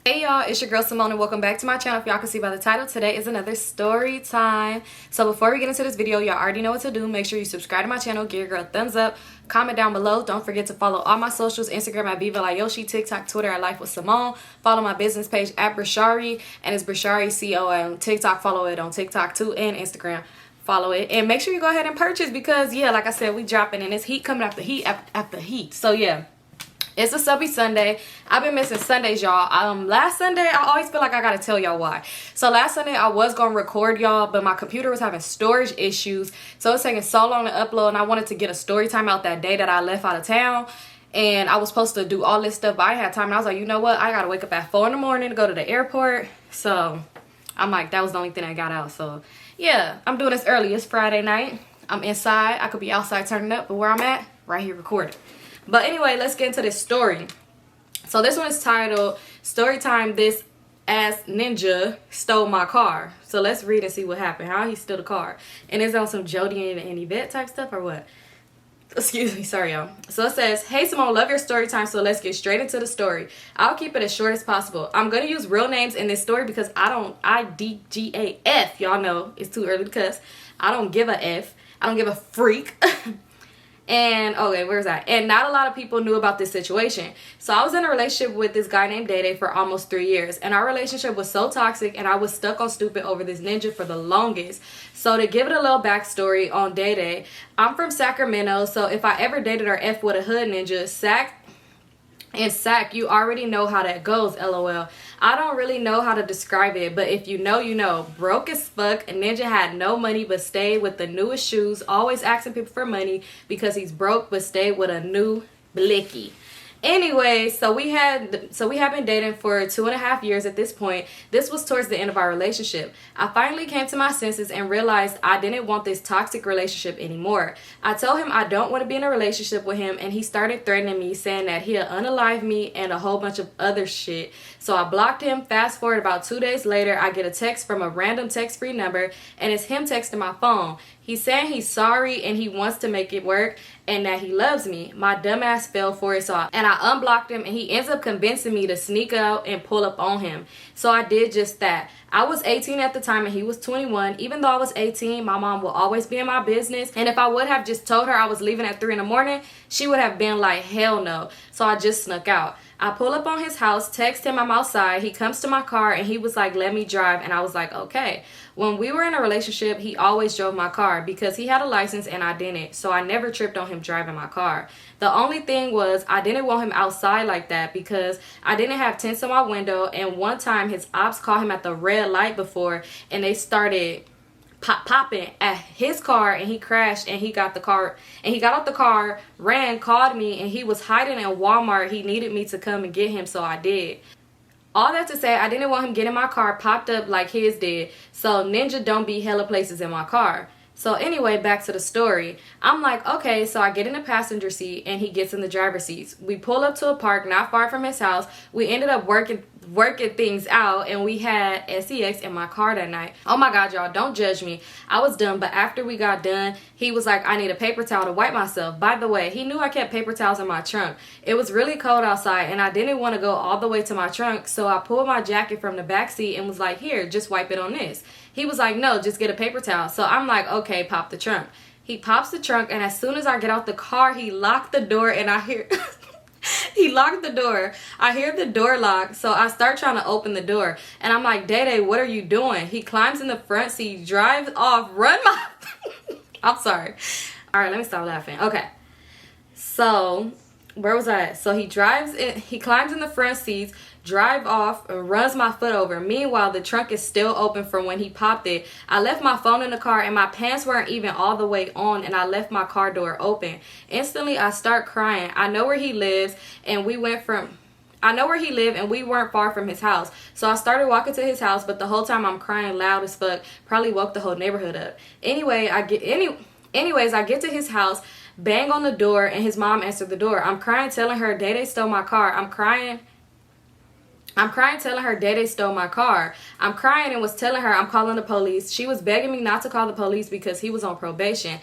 Hey y'all, it's your girl Symone and welcome back to my channel. If y'all can see by the title, today is another story time. So before we get into this video, y'all already know what to do. Make sure you subscribe to my channel, give your girl a thumbs up, comment down below. Don't forget to follow all my socials, Instagram at Vivalayoshii, TikTok, Twitter at LifeWithSymone. Follow my business page at Brishari, and it's Brishari CA on TikTok. Follow it on TikTok too and Instagram. Follow it and make sure you go ahead and purchase because yeah, like I said, we dropping and it's heat coming after heat after heat. So yeah. It's a Subbie Sunday. I've been missing Sundays, y'all. Last Sunday, I always feel like I gotta tell y'all why. So last Sunday, I was gonna record y'all, but my computer was having storage issues. So it's taking so long to upload, and I wanted to get a story time out that day that I left out of town. And I was supposed to do all this stuff, but I had time. And I was like, you know what? I gotta wake up at 4 in the morning to go to the airport. So I'm like, that was the only thing I got out. So yeah, I'm doing this early. It's Friday night. I'm inside. I could be outside turning up, but where I'm at, right here recording. But anyway, let's get into this story. So this one is titled, Storytime This Ass Ninja Stole My Car. So let's read and see what happened. How he stole the car. And it's on some Jody and Yvette type stuff or what? Excuse me, sorry y'all. So it says, hey Symone, love your story time, so let's get straight into the story. I'll keep it as short as possible. I'm going to use real names in this story because I-D-G-A-F. Y'all know it's too early to cuss. I don't give a F. I don't give a freak. And okay, where's that? And not a lot of people knew about this situation. So I was in a relationship with this guy named Day for almost 3 years, and our relationship was so toxic, and I was stuck on stupid over this ninja for the longest. So to give it a little backstory on Day, I'm from Sacramento, so if I ever dated or F with a hood ninja, Sac, you already know how that goes, LOL. I don't really know how to describe it, but if you know, you know. Broke as fuck, and ninja had no money but stayed with the newest shoes, always asking people for money because he's broke but stayed with a new blicky. Anyway, so we have been dating for 2.5 years at this point. This was towards the end of our relationship. I finally came to my senses and realized I didn't want this toxic relationship anymore. I told him I don't want to be in a relationship with him, and he started threatening me, saying that he'll unalive me and a whole bunch of other shit. So I blocked him. Fast forward about 2 days later, I get a text from a random text-free number, and it's him texting my phone. He's saying he's sorry and he wants to make it work and that he loves me. My dumbass fell for it, I unblocked him, and he ends up convincing me to sneak out and pull up on him. So I did just that. I was 18 at the time and he was 21. Even though I was 18, my mom will always be in my business. And if I would have just told her I was leaving at 3 in the morning, she would have been like, hell no. So I just snuck out. I pull up on his house, text him I'm outside. He comes to my car and he was like, let me drive. And I was like, okay. When we were in a relationship, he always drove my car because he had a license and I didn't. So I never tripped on him driving my car. The only thing was I didn't want him outside like that because I didn't have tints on my window. And one time his ops caught him at the red light before and they started popping at his car, and he crashed and he got the car and he got out the car, ran, called me, and he was hiding in Walmart. He needed me to come and get him, so I did. All that to say, I didn't want him getting my car popped up like his did. So ninja don't be hella places in my car. So anyway, back to the story. I'm like, okay, so I get in the passenger seat and he gets in the driver's seat. We pull up to a park not far from his house. We ended up working things out, and we had SEX in my car that night. Oh my god, y'all, don't judge me. I was done, but after we got done, he was like, I need a paper towel to wipe myself. By the way, he knew I kept paper towels in my trunk. It was really cold outside and I didn't want to go all the way to my trunk, so I pulled my jacket from the back seat and was like, here, just wipe it on this. He was like, no, just get a paper towel. So I'm like, okay, pop the trunk. He pops the trunk, and as soon as I get out the car, he locked the door, and I hear he locked the door. I hear the door lock, so I start trying to open the door, and I'm like, Day, what are you doing? He climbs in the front seat, drives off, run my I'm sorry. All right, let me stop laughing. Okay, so where was I at? So he climbs in the front seats, drive off, and runs my foot over. Meanwhile, the trunk is still open from when he popped it. I left my phone in the car, and my pants weren't even all the way on, and I left my car door open. Instantly, I start crying. I know where he lives, and we weren't far from his house. So I started walking to his house, but the whole time I'm crying loud as fuck. Probably woke the whole neighborhood up. Anyways, I get to his house, bang on the door, and his mom answered the door. I'm crying, telling her Day stole my car. I'm crying, telling her Day stole my car. I'm crying and was telling her I'm calling the police. She was begging me not to call the police because he was on probation.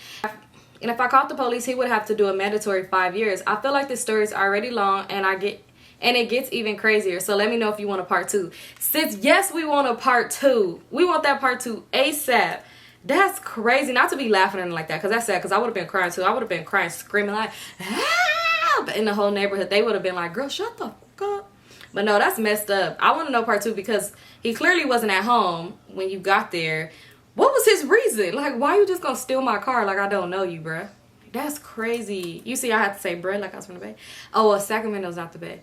And if I called the police, he would have to do a mandatory 5 years. I feel like this story is already long, and I get And it gets even crazier. So let me know if you want a part 2. Since yes, we want a part 2. We want that part 2 ASAP. That's crazy. Not to be laughing at it like that, because that's sad, because I would have been crying too. I would have been crying, screaming like, help! In the whole neighborhood. They would have been like, girl, shut the fuck up. But no, that's messed up. I want to know part 2 because he clearly wasn't at home when you got there. What was his reason? Like, why you just gonna steal my car like I don't know you, bruh? That's crazy. You see, I had to say bruh like I was from the Bay. Oh, well, Sacramento's not the Bay.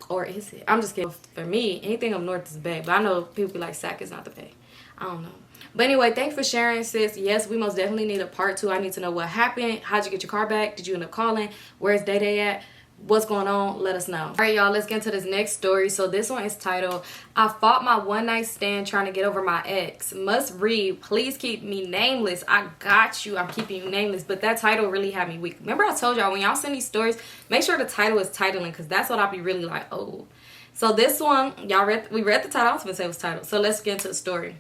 Or is it? I'm just kidding. For me, anything up north is Bay. But I know people be like, Sac is not the Bay. I don't know. But anyway, thanks for sharing, sis. Yes, we most definitely need a part 2. I need to know what happened. How'd you get your car back? Did you end up calling? Where's Day Day at? What's going on? Let us know. All right, y'all, let's get into this next story. So this one is titled, I fought my one night stand trying to get over my ex. Must read. Please keep me nameless. I got you. I'm keeping you nameless. But that title really had me weak. Remember I told y'all, when y'all send these stories, make sure the title is titling, because that's what I'll be really like, oh. So this one, we read the title. I was going to say it was titled. So let's get into the story.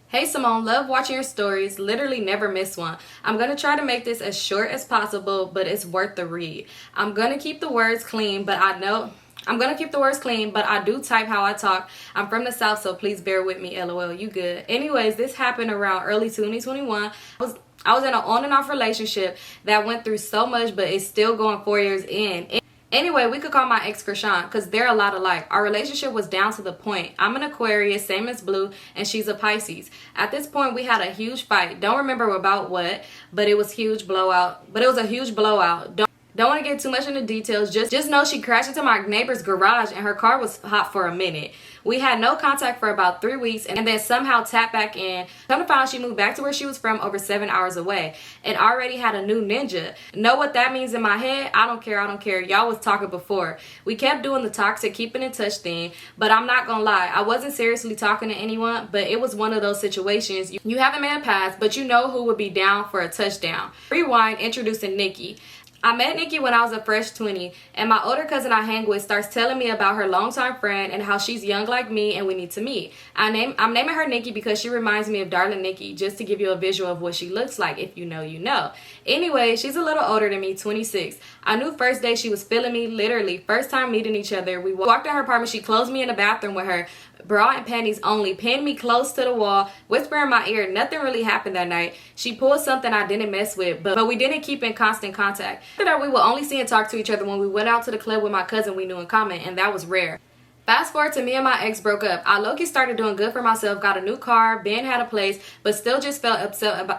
Hey Symone, love watching your stories, literally never miss one. I'm going to try to make this as short as possible, but it's worth the read. I'm going to keep the words clean, but I do type how I talk. I'm from the South, so please bear with me, LOL, you good. Anyways, this happened around early 2021. I was in an on and off relationship that went through so much, but it's still going 4 years in. Anyway, we could call my ex Krishan because they're a lot alike. Our relationship was down to the point. I'm an Aquarius, same as Blue, and she's a Pisces. At this point, we had a huge fight. Don't remember about what, but it was a huge blowout. Don't want to get too much into details. Just know she crashed into my neighbor's garage and her car was hot for a minute. We had no contact for about 3 weeks and then somehow tapped back in. Come to find out she moved back to where she was from over 7 hours away and already had a new ninja. Know what that means in my head? I don't care. Y'all was talking before. We kept doing the toxic keeping in touch thing, but I'm not gonna lie. I wasn't seriously talking to anyone, but it was one of those situations. You haven't met a past, but you know who would be down for a touchdown. Rewind, introducing Nikki. I met Nikki when I was a fresh 20, and my older cousin I hang with starts telling me about her longtime friend and how she's young like me and we need to meet. I'm naming her Nikki because she reminds me of Darling Nikki, just to give you a visual of what she looks like. If you know, you know. Anyway, she's a little older than me, 26. I knew first day she was feeling me, literally. First time meeting each other. We walked in her apartment. She closed me in the bathroom with her. Bra and panties only, pinned me close to the wall, whisper in my ear. Nothing really happened that night. She pulled something I didn't mess with, but we didn't keep in constant contact. After that, we would only see and talk to each other when we went out to the club with my cousin we knew in common, and that was rare. Fast forward to me and my ex broke up. I low-key started doing good for myself, got a new car, Ben had a place, but still just felt upset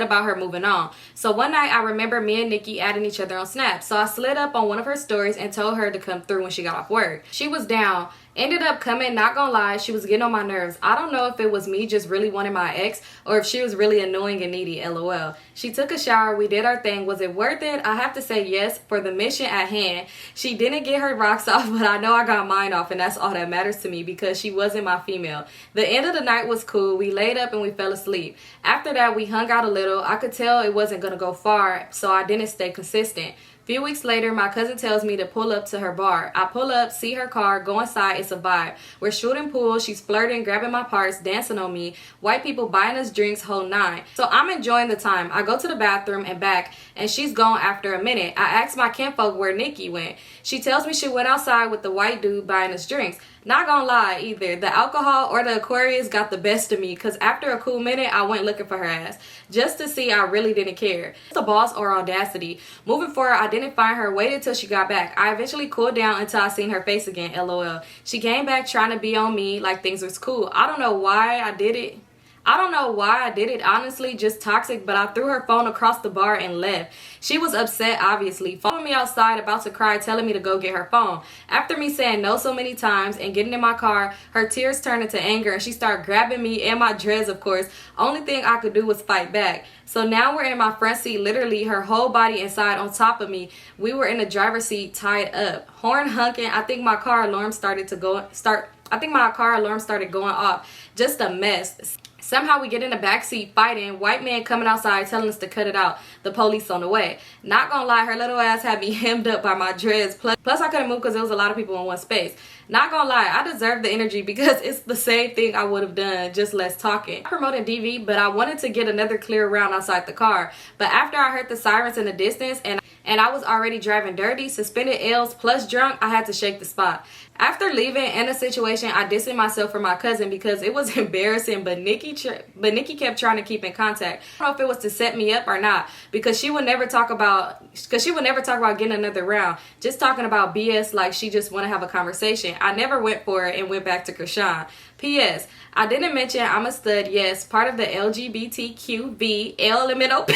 about her moving on. So one night I remember me and Nikki adding each other on Snap. So I slid up on one of her stories and told her to come through when she got off work. She was down. Ended up coming, not gonna lie, she was getting on my nerves. I don't know if it was me just really wanting my ex or if she was really annoying and needy, LOL. She took a shower, we did our thing. Was it worth it? I have to say yes for the mission at hand. She didn't get her rocks off, but I know I got mine off, and that's all that matters to me because she wasn't my female. The end of the night was cool. We laid up and we fell asleep. After that, we hung out a little. I could tell it wasn't gonna go far, so I didn't stay consistent. Few weeks later, my cousin tells me to pull up to her bar. I pull up, see her car, go inside, it's a vibe. We're shooting pool, she's flirting, grabbing my parts, dancing on me. White people buying us drinks, whole nine. So I'm enjoying the time. I go to the bathroom and back, and she's gone after a minute. I ask my kinfolk where Nikki went. She tells me she went outside with the white dude buying us drinks. Not gonna lie either, the alcohol or the Aquarius got the best of me because after a cool minute, I went looking for her ass just to see I really didn't care. It's a boss or audacity. Moving forward, I didn't find her, waited till she got back. I eventually cooled down until I seen her face again, LOL. She came back trying to be on me like things was cool. I don't know why I did it, honestly, just toxic, but I threw her phone across the bar and left. She was upset, obviously, following me outside, about to cry, telling me to go get her phone. After me saying no so many times and getting in my car, her tears turned into anger and she started grabbing me and my dreads, of course. Only thing I could do was fight back. So now we're in my front seat, literally her whole body inside on top of me. We were in the driver's seat tied up. Horn honking, I think my car alarm started going off. Just a mess. Somehow we get in the backseat fighting. White man coming outside telling us to cut it out. The police on the way. Not gonna lie, her little ass had me hemmed up by my dreads. Plus I couldn't move because there was a lot of people in one space. Not gonna lie, I deserve the energy because it's the same thing I would have done, just less talking. I promoted DV, but I wanted to get another clear round outside the car. But after I heard the sirens in the distance and I was already driving dirty, suspended L's plus drunk, I had to shake the spot. After leaving in a situation, I distanced myself from my cousin because it was embarrassing, but Nikki kept trying to keep in contact. I don't know if it was to set me up or not, because she would never talk about getting another round, just talking about BS like she just want to have a conversation. I never went for it and went back to Krishan. P.S. I didn't mention I'm a stud, yes, part of the LGBTQV LMNOP.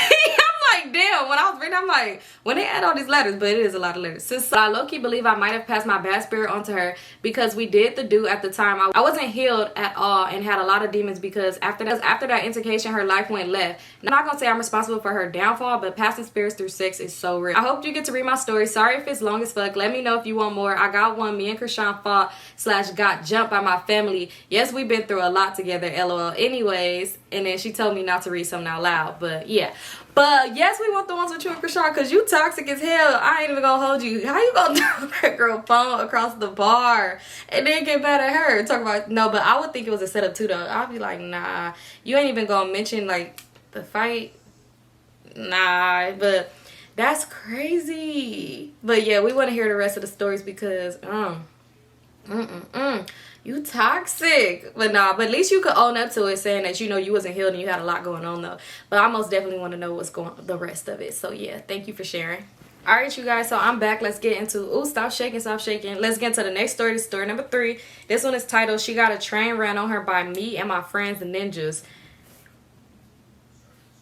Like, damn, when I was reading, I'm like, when they add all these letters, but it is a lot of letters. So I low-key believe I might have passed my bad spirit onto her because we did the do at the time. I wasn't healed at all and had a lot of demons because after that intoxication, her life went left. Now, I'm not gonna say I'm responsible for her downfall, but passing spirits through sex is so real. I hope you get to read my story. Sorry if it's long as fuck. Let me know if you want more. I got one. Me and Krishan fought / got jumped by my family. Yes, we've been through a lot together, LOL. Anyways, and then she told me not to read something out loud, but yeah. But yes, we want the ones with you and Brishari because you toxic as hell. I ain't even gonna hold you. How you gonna throw that girl phone across the bar and then get mad at her? Talk about, no, but I would think it was a setup too though. I'd be like, nah, you ain't even gonna mention like the fight. Nah, but that's crazy. But yeah, we want to hear the rest of the stories because you toxic. But nah, but at least you could own up to it, saying that you know you wasn't healed and you had a lot going on though. But I most definitely want to know what's going on, the rest of it. So yeah, thank you for sharing. All right, you guys, so I'm back. Let's get into, ooh, stop shaking. Let's get into the next story, story number 3. This one is titled, She Got a Train Ran on Her by Me and My Friends the Ninjas.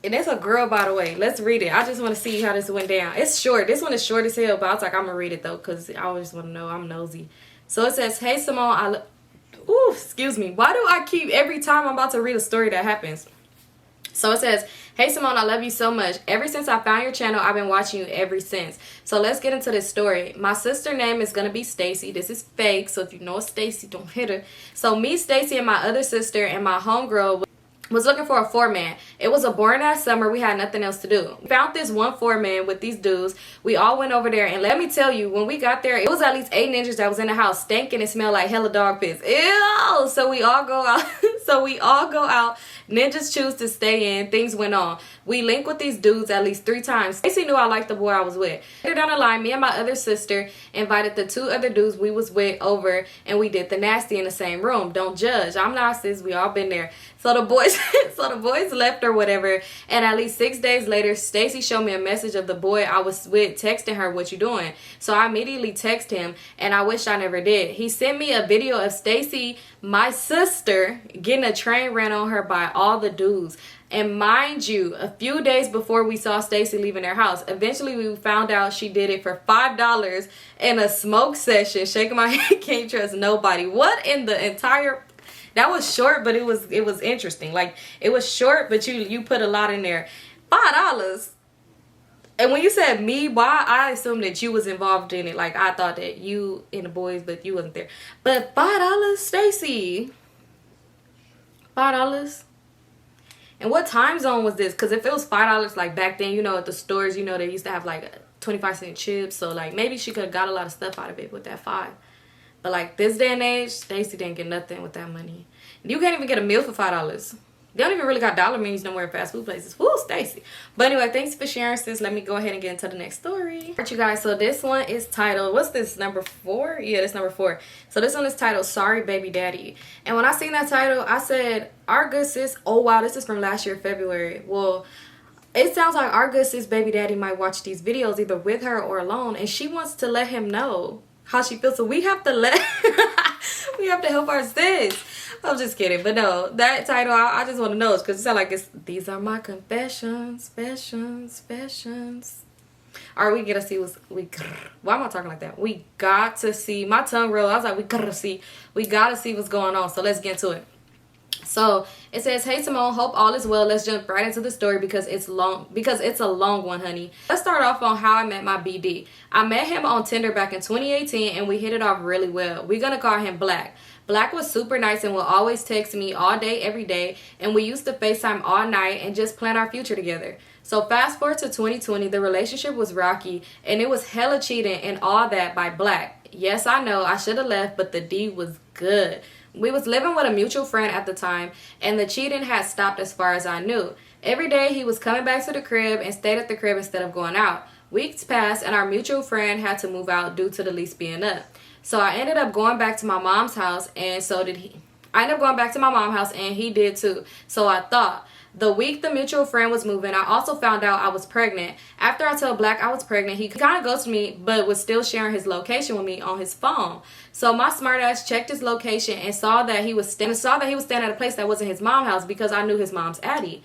And it's a girl, by the way. Let's read it. I just want to see how this went down. It's short. This one is short as hell, but I was like, I'm going to read it though because I always want to know. I'm nosy. So it says, hey, Symone, ooh, excuse me. Why do I keep, every time I'm about to read a story that happens? So it says, hey, Symone, I love you so much. Ever since I found your channel, I've been watching you ever since. So let's get into this story. My sister name is going to be Stacy. This is fake. So if you know Stacy, don't hit her. So me, Stacy, and my other sister and my homegirl was looking for a foreman. It was a boring ass summer. We had nothing else to do. We found this one foreman with these dudes. We all went over there, and let me tell you, when we got there, it was at least 8 ninjas that was in the house, stinking and smelled like hella dog piss. Ew! So we all go out. Ninjas choose to stay in. Things went on. We linked with these dudes at least 3 times. Stacy knew I liked the boy I was with. Later down the line, me and my other sister invited the 2 other dudes we was with over, and we did the nasty in the same room. Don't judge. I'm not sis. We all been there. So the boys left or whatever, and at least 6 days later, Stacy showed me a message of the boy I was with texting her, what you doing? So I immediately texted him, and I wish I never did. He sent me a video of Stacy, my sister, getting a train ran on her by all the dudes. And mind you, a few days before we saw Stacy leaving their house, eventually we found out she did it for $5 in a smoke session. Shaking my head, can't trust nobody. What in the entire... That was short, but it was interesting. Like, it was short, but you put a lot in there. $5. And when you said me, why? I assumed that you was involved in it. Like, I thought that you and the boys, but you wasn't there. But $5, Stacy. $5. And what time zone was this? Because if it was $5, like back then, you know, at the stores, you know, they used to have like 25-cent chips. So like maybe she could have got a lot of stuff out of it with that $5. But like this day and age, Stacy didn't get nothing with that money. You can't even get a meal for $5. They don't even really got dollar menus no more in fast food places. Woo, Stacy. But anyway, thanks for sharing, sis. Let me go ahead and get into the next story. Alright, you guys. So this one is titled, what's this, number 4? Yeah, this number 4. So this one is titled, Sorry Baby Daddy. And when I seen that title, I said, our good sis, oh wow, this is from last year, February. Well, it sounds like our good sis baby daddy might watch these videos either with her or alone, and she wants to let him know how she feels. So we have to we have to help our sis. I'm just kidding, but no, that title I just want to know because it sounds like it's these are my confessions. All right, we gotta see why am I talking like that? We got to see, my tongue roll. I was like, we gotta see what's going on. So let's get into it. So it says, "Hey Symone, hope all is well. Let's jump right into the story because it's a long one, honey. Let's start off on how I met my BD. I met him on Tinder back in 2018 and we hit it off really well. We're gonna call him Black. Black was super nice and will always text me all day, every day, and we used to FaceTime all night and just plan our future together. So fast forward to 2020, the relationship was rocky and it was hella cheating and all that by Black. Yes, I know I should have left, but the D was good. We was living with a mutual friend at the time, and the cheating had stopped as far as I knew. Every day he was coming back to the crib and stayed at the crib instead of going out. Weeks passed and our mutual friend had to move out due to the lease being up. So I ended up going back to my mom's house, and so did he. I ended up going back to my mom's house and he did too. So I thought. The week the mutual friend was moving, I also found out I was pregnant. After I told Black I was pregnant, he kind of ghosted me, but was still sharing his location with me on his phone. So my smart ass checked his location and saw that he was staying at a place that wasn't his mom's house because I knew his mom's Addie.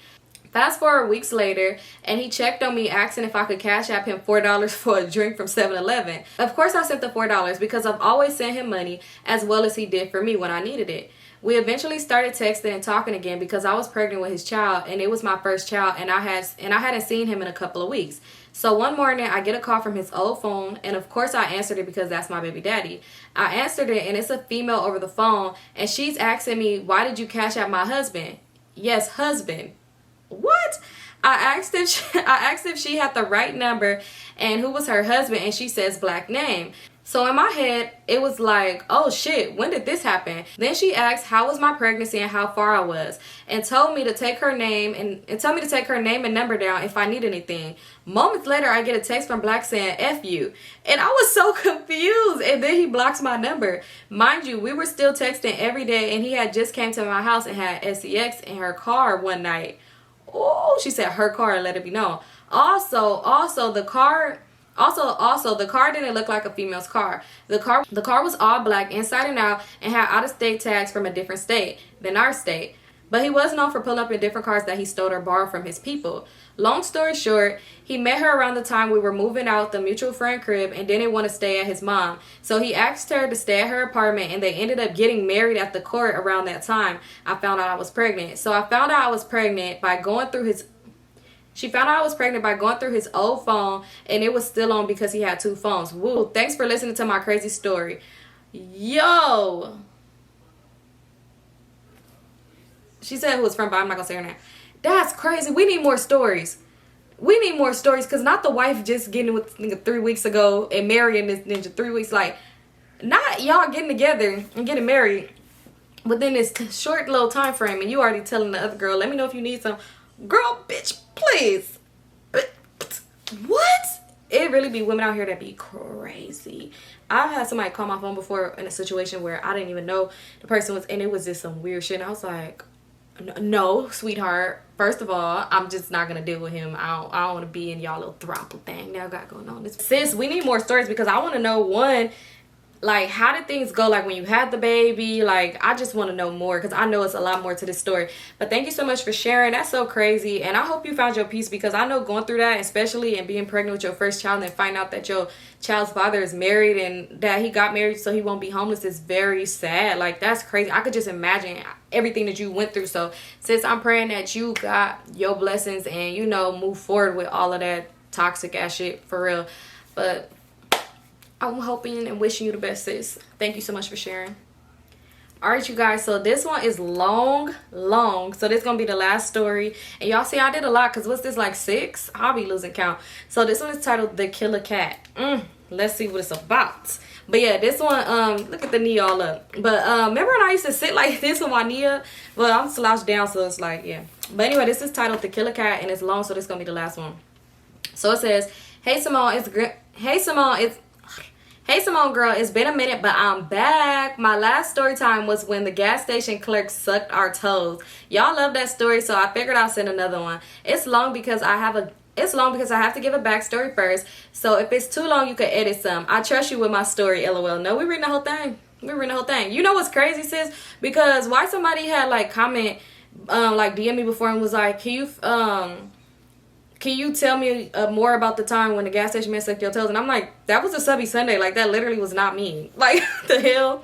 Fast forward weeks later, and he checked on me asking if I could cash app him $4 for a drink from 7-Eleven. Of course I sent the $4 because I've always sent him money as well as he did for me when I needed it. We eventually started texting and talking again because I was pregnant with his child and it was my first child and I hadn't seen him in a couple of weeks. So one morning I get a call from his old phone and of course I answered it because that's my baby daddy. I answered it and it's a female over the phone and she's asking me, "Why did you cash out my husband?" Yes, husband. What? I asked if she had the right number and who was her husband, and she says Black name. So in my head, it was like, oh shit, when did this happen? Then she asked how was my pregnancy and how far I was, and told me to take her name and number down if I need anything. Moments later, I get a text from Black saying F you, and I was so confused, and then he blocks my number. Mind you, we were still texting every day, and he had just came to my house and had SEX in her car one night. Oh, she said her car, let it be known. Also, the car didn't look like a female's car. The car was all black inside and out and had out-of-state tags from a different state than our state. But he was known for pulling up in different cars that he stole or borrowed from his people. Long story short, he met her around the time we were moving out the mutual friend crib and didn't want to stay at his mom. So he asked her to stay at her apartment and they ended up getting married at the court around that time. I found out I was pregnant. So I found out I was pregnant by going through his... She found out I was pregnant by going through his old phone and it was still on because he had two phones. Woo, thanks for listening to my crazy story. Yo! She said who was from, but I'm not going to say her name. That's crazy. We need more stories. We need more stories because not the wife just getting with nigga 3 weeks ago and marrying this ninja 3 weeks. Like, not y'all getting together and getting married within this short little time frame and you already telling the other girl, let me know if you need some. Girl, bitch, please. What? It really be women out here that be crazy. I've had somebody call my phone before in a situation where I didn't even know the person was, and it was just some weird shit. And I was like, no, sweetheart. First of all, I'm just not gonna deal with him. I don't want to be in y'all little throuple thing y'all got going on. Sis, we need more stories because I want to know, one, like, how did things go, like, when you had the baby? Like, I just want to know more because I know it's a lot more to this story. But thank you so much for sharing. That's so crazy. And I hope you found your peace because I know going through that, especially and being pregnant with your first child and then find out that your child's father is married and that he got married so he won't be homeless is very sad. Like, that's crazy. I could just imagine everything that you went through. So, sis, I'm praying that you got your blessings and, you know, move forward with all of that toxic ass shit for real. But I'm hoping and wishing you the best, sis. Thank you so much for sharing. All right, you guys. So this one is long. So this is going to be the last story. And y'all see I did a lot because what's this, like 6? I'll be losing count. So this one is titled The Killer Cat. Let's see what it's about. But yeah, this one, look at the knee all up. But remember when I used to sit like this with my knee up? Well, I'm slouched down, so it's like, yeah. But anyway, this is titled The Killer Cat and it's long, so this is going to be the last one. So it says, Hey Symone, Hey Symone girl, it's been a minute, but I'm back. My last story time was when the gas station clerk sucked our toes. Y'all love that story, so I figured I'll send another one. It's long because I have to give a backstory first. So if it's too long, you can edit some. I trust you with my story, LOL. No, we're reading the whole thing. You know what's crazy, sis? Because why somebody had like comment, like DM me before and was like, can you tell me more about the time when the gas station man sucked your toes? And I'm like, that was a Subbie Sunday. Like, that literally was not me. Like, the hell?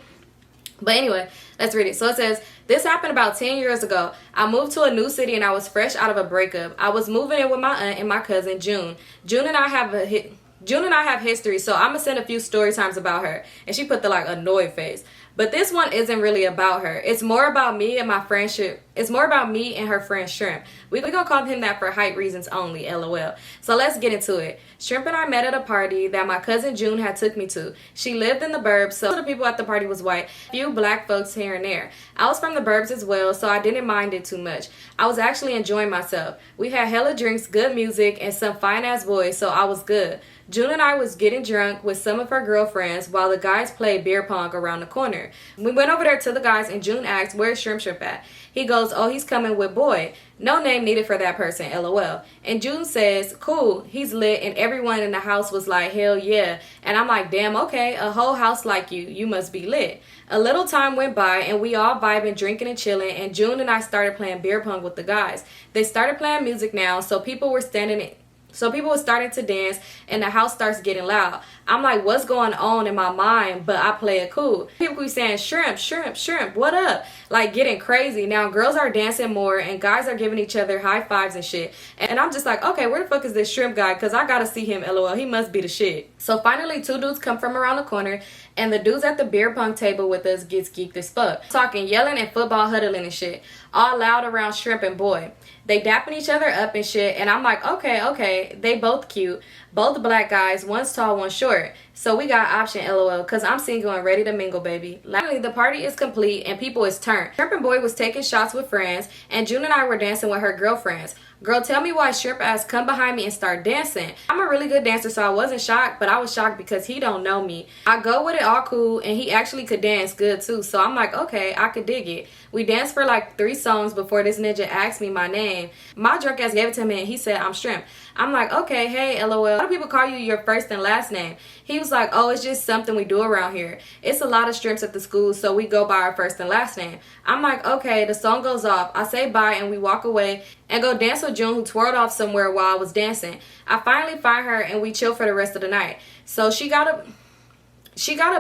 But anyway, let's read it. So it says, This happened about 10 years ago. I moved to a new city and I was fresh out of a breakup. I was moving in with my aunt and my cousin June. June and I have history, so I'm gonna send a few story times about her. And she put the like annoyed face. But this one isn't really about her. It's more about me and my friendship. It's more about me and her friend Shrimp. We're gonna call him that for height reasons only, LOL. So let's get into it. Shrimp and I met at a party that my cousin June had took me to. She lived in the burbs, so the people at the party was white. A few black folks here and there. I was from the burbs as well, so I didn't mind it too much. I was actually enjoying myself. We had hella drinks, good music, and some fine ass boys, so I was good. June and I was getting drunk with some of her girlfriends while the guys played beer pong around the corner. We went over there to the guys and June asked, "Where's Shrimp at?" He goes, "Oh, he's coming with boy." No name needed for that person, LOL. And June says, "Cool, he's lit," and everyone in the house was like, "Hell yeah." And I'm like, "Damn, okay, a whole house like you must be lit." A little time went by and we all vibing, drinking and chilling, and June and I started playing beer pong with the guys. They started playing music now, so people were starting to dance and the house starts getting loud. I'm like, what's going on in my mind? But I play it cool. People be saying, "Shrimp, Shrimp, Shrimp, what up?" Like getting crazy. Now girls are dancing more and guys are giving each other high fives and shit. And I'm just like, okay, where the fuck is this Shrimp guy? Because I gotta see him, LOL. He must be the shit. So finally 2 dudes come from around the corner and the dudes at the beer pong table with us gets geeked as fuck. Talking, yelling, and football huddling and shit. All loud around Shrimp and boy. They dapping each other up and shit, and I'm like, okay, they both cute. Both black guys, one's tall, one's short. So we got option, LOL, because I'm single and ready to mingle, baby. Lastly, the party is complete and people is turned. Shrimp and boy was taking shots with friends, and June and I were dancing with her girlfriends. Girl, tell me why Shrimp ass come behind me and start dancing. I'm a really good dancer, so I wasn't shocked, but I was shocked because he don't know me. I go with it all cool, and he actually could dance good too, so I'm like, okay, I could dig it. We danced for like 3 songs before this ninja asked me my name. My drunk ass gave it to him and he said, "I'm Shrimp." I'm like, okay, hey, LOL. Why do people call you your first and last name? He was like, "Oh, it's just something we do around here. It's a lot of Shrimps at the school, so we go by our first and last name." I'm like, okay, the song goes off. I say bye and we walk away and go dance with June, who twirled off somewhere while I was dancing. I finally find her and we chill for the rest of the night. So she got a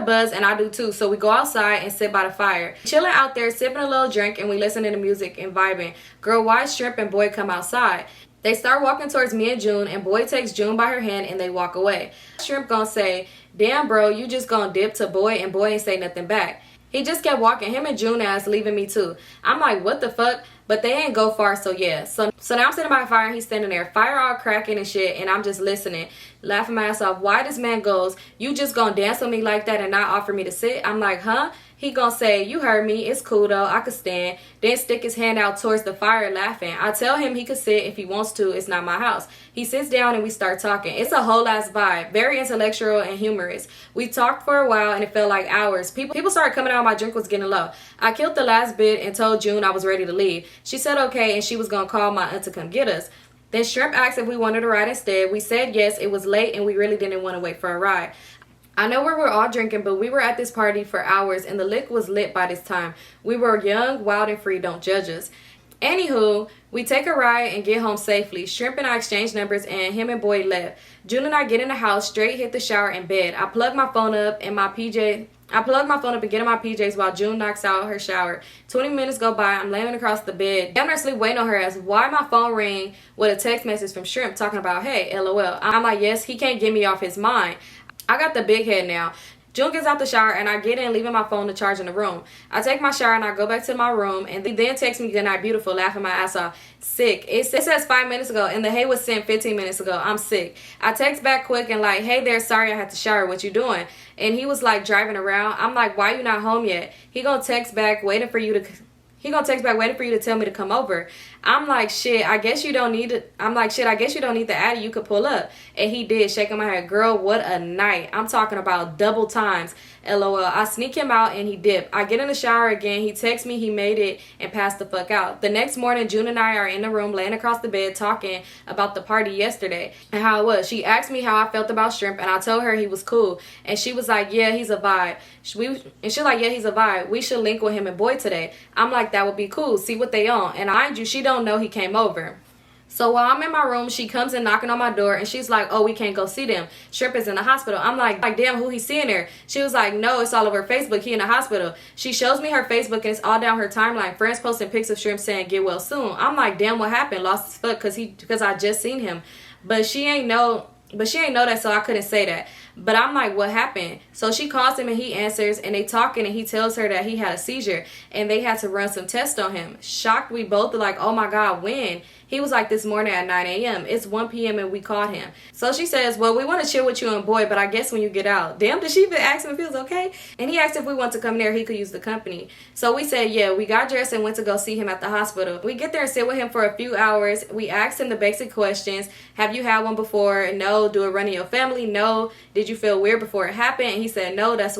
buzz and I do too, so we go outside and sit by the fire. Chilling out there, sipping a little drink, and we listening to music and vibing. Girl, why Shrimp and boy come outside? They start walking towards me and June, and boy takes June by her hand and they walk away. Shrimp gonna say, "Damn bro, you just gonna dip" to boy, and boy ain't say nothing back. He just kept walking, him and June ass leaving me too. I'm like, what the fuck? But they ain't go far, so yeah. So now I'm sitting by a fire and he's standing there, fire all cracking and shit, and I'm just listening, laughing my ass off. Why this man goes, "You just gonna dance with me like that and not offer me to sit?" I'm like, huh? He gonna say, "You heard me, it's cool though, I could stand." Then stick his hand out towards the fire laughing. I tell him he could sit if he wants to, it's not my house. He sits down and we start talking. It's a whole ass vibe, very intellectual and humorous. We talked for a while and it felt like hours. People started coming out, my drink was getting low. I killed the last bit and told June I was ready to leave. She said okay and she was gonna call my aunt to come get us. Then Shrimp asked if we wanted to ride instead. We said yes, it was late and we really didn't want to wait for a ride. I know we were all drinking, but we were at this party for hours and the lick was lit by this time. We were young, wild, and free, don't judge us. Anywho, we take a ride and get home safely. Shrimp and I exchange numbers and him and boy left. June and I get in the house, straight hit the shower and bed. I plug my phone up and get in my PJs while June knocks out her shower. 20 minutes go by, I'm laying across the bed. Damn near sleep waiting on her ass. Why my phone ring with a text message from Shrimp talking about, "Hey, LOL. I'm like, yes, he can't get me off his mind. I got the big head now. June gets out the shower and I get in, leaving my phone to charge in the room. I take my shower and I go back to my room and then text me, "Good night, beautiful," laughing my ass off. Sick. It says 5 minutes ago and the hey was sent 15 minutes ago. I'm sick. I text back quick and like, "Hey there, sorry I had to shower. What you doing?" And he was like driving around. I'm like, "Why you not home yet?" He gonna text back waiting for you to tell me to come over. I'm like, shit, I guess you don't need it. I'm like, shit, I guess you don't need the addy. You could pull up. And he did, shaking my head. Girl, what a night. I'm talking about double times. LOL. I sneak him out and he dipped. I get in the shower again. He texts me he made it and passed the fuck out. The next morning, June and I are in the room laying across the bed talking about the party yesterday and how it was. She asked me how I felt about Shrimp and I told her he was cool. And she was like, yeah, he's a vibe. We should link with him and boy today. I'm like, that would be cool. See what they on. And mind you, she don't know he came over. So while I'm in my room, she comes in knocking on my door and she's like, oh, we can't go see them. Shrimp is in the hospital. I'm like, damn, who he seeing there? She was like, no, it's all over Facebook. He in the hospital. She shows me her Facebook and it's all down her timeline. Friends posting pics of Shrimp saying, get well soon. I'm like, damn, what happened? Lost his fuck because I just seen him. But she ain't know that, so I couldn't say that. But I'm like, what happened? So she calls him and he answers and they talking and he tells her that he had a seizure and they had to run some tests on him. Shocked, we both are like, oh my God, when? He was like, this morning at 9 a.m. It's 1 p.m. and we called him. So she says, well, we want to chill with you and boy, but I guess when you get out. Damn, did she even ask him if he was okay? And he asked if we want to come there, he could use the company. So we said, yeah, we got dressed and went to go see him at the hospital. We get there and sit with him for a few hours. We asked him the basic questions. Have you had one before? No. Do it run in your family? No. Did you feel weird before it happened? And he said, no, that's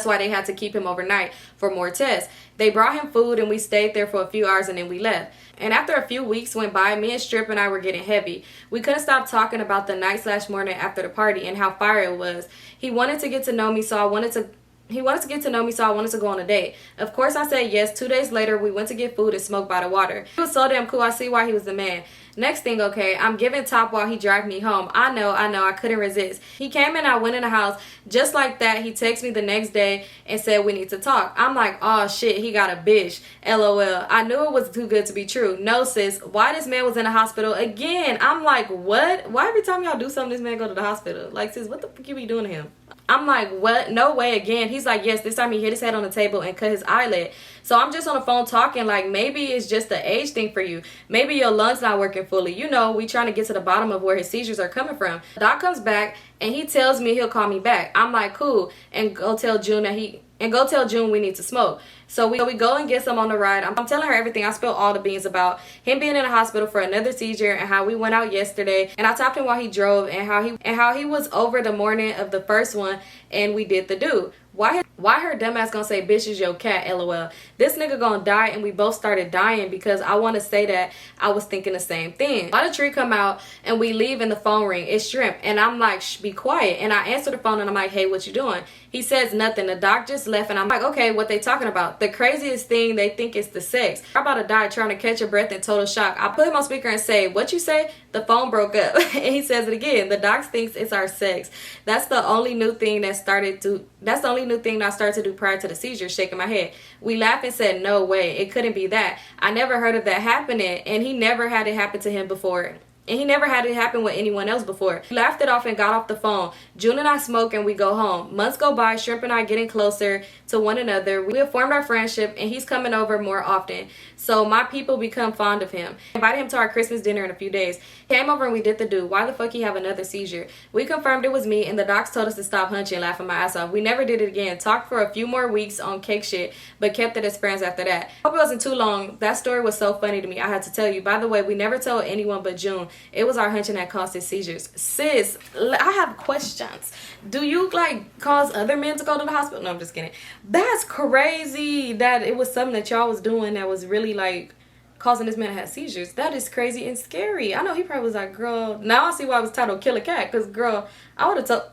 why they had to keep him overnight for more tests. They brought him food and we stayed there for a few hours and then we left. And after a few weeks went by, me and Strip and I were getting heavy. We couldn't stop talking about the night/morning after the party and how fire it was. He wanted to get to know me, so I wanted to go on a date. Of course, I said yes. 2 days later, we went to get food and smoke by the water. He was so damn cool. I see why he was the man. Next thing, okay, I'm giving top while he dragged me home. I know, I couldn't resist. He came in, I went in the house. Just like that, he texted me the next day and said we need to talk. I'm like, oh shit, he got a bitch. LOL. I knew it was too good to be true. No, sis, why this man was in the hospital again? I'm like, what? Why every time y'all do something, this man go to the hospital? Like, sis, what the fuck you be doing to him? I'm like, what? No way again. He's like, yes, this time he hit his head on the table and cut his eyelid. So I'm just on the phone talking like maybe it's just the age thing for you. Maybe your lungs not working fully. You know, we trying to get to the bottom of where his seizures are coming from. The doc comes back and he tells me he'll call me back. I'm like, cool. And go tell June we need to smoke. So we go and get some on the ride. I'm telling her everything. I spilled all the beans about him being in the hospital for another seizure and how we went out yesterday. And I topped him while he drove and how he was over the morning of the first one and we did the do. Why her dumbass gonna say bitch is your cat, LOL. This nigga gonna die and we both started dying because I want to say that I was thinking the same thing. Why the tree come out and we leave and the phone ring? It's Shrimp. And I'm like, shh, be quiet. And I answer the phone and I'm like, hey, what you doing? He says nothing. The doc just left and I'm like, okay, what they talking about? The craziest thing, they think it's the sex. I'm about to die trying to catch a breath in total shock. I put him on speaker and say, what you say? The phone broke up. And he says it again. The doc thinks it's our sex. That's the only new thing I started to do prior to the seizure, shaking my head. We laughed and said, no way, it couldn't be that. I never heard of that happening, and he never had it happen to him before. And he never had it happen with anyone else before. We laughed it off and got off the phone. June and I smoke and we go home. Months go by, Shrimp and I getting closer to one another. We have formed our friendship and he's coming over more often. So my people become fond of him. I invited him to our Christmas dinner in a few days. Came over and we did the do. Why the fuck he have another seizure? We confirmed it was me and the docs told us to stop hunching, laughing my ass off. We never did it again. Talked for a few more weeks on cake shit, but kept it as friends after that. Hope it wasn't too long. That story was so funny to me. I had to tell you. By the way, we never told anyone but June. It was our hunching that caused his seizures. Sis, I have questions. Do you like cause other men to go to the hospital? No, I'm just kidding. That's crazy that it was something that y'all was doing that was really like causing this man to have seizures. That is crazy and scary. I know he probably was like, girl, now I see why I was titled Kill a Cat, because girl, I would have told,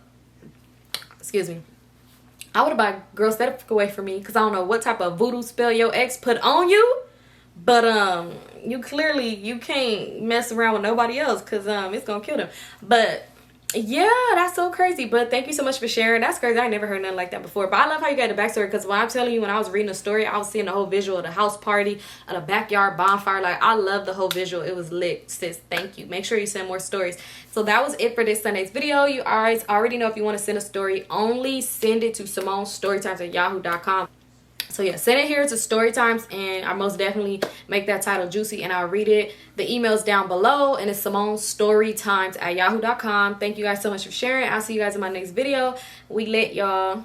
excuse me, I would have been like, girl, stay the fuck away from me, because I don't know what type of voodoo spell your ex put on you, but you can't mess around with nobody else, because it's gonna kill them. But yeah, that's so crazy. But thank you so much for sharing. That's crazy. I never heard nothing like that before. But I love how you got the backstory, because when I'm telling you, when I was reading the story, I was seeing the whole visual of the house party, of the backyard bonfire. Like, I love the whole visual. It was lit, sis. Thank you. Make sure you send more stories. So that was it for this Sunday's video. You guys already know, if you want to send a story, only send it to Symonestorytimes@yahoo.com. So yeah, send it here to Storytimes and I'll most definitely make that title juicy and I'll read it. The email's down below and it's Symonestorytimes@yahoo.com. Thank you guys so much for sharing. I'll see you guys in my next video. We lit, y'all.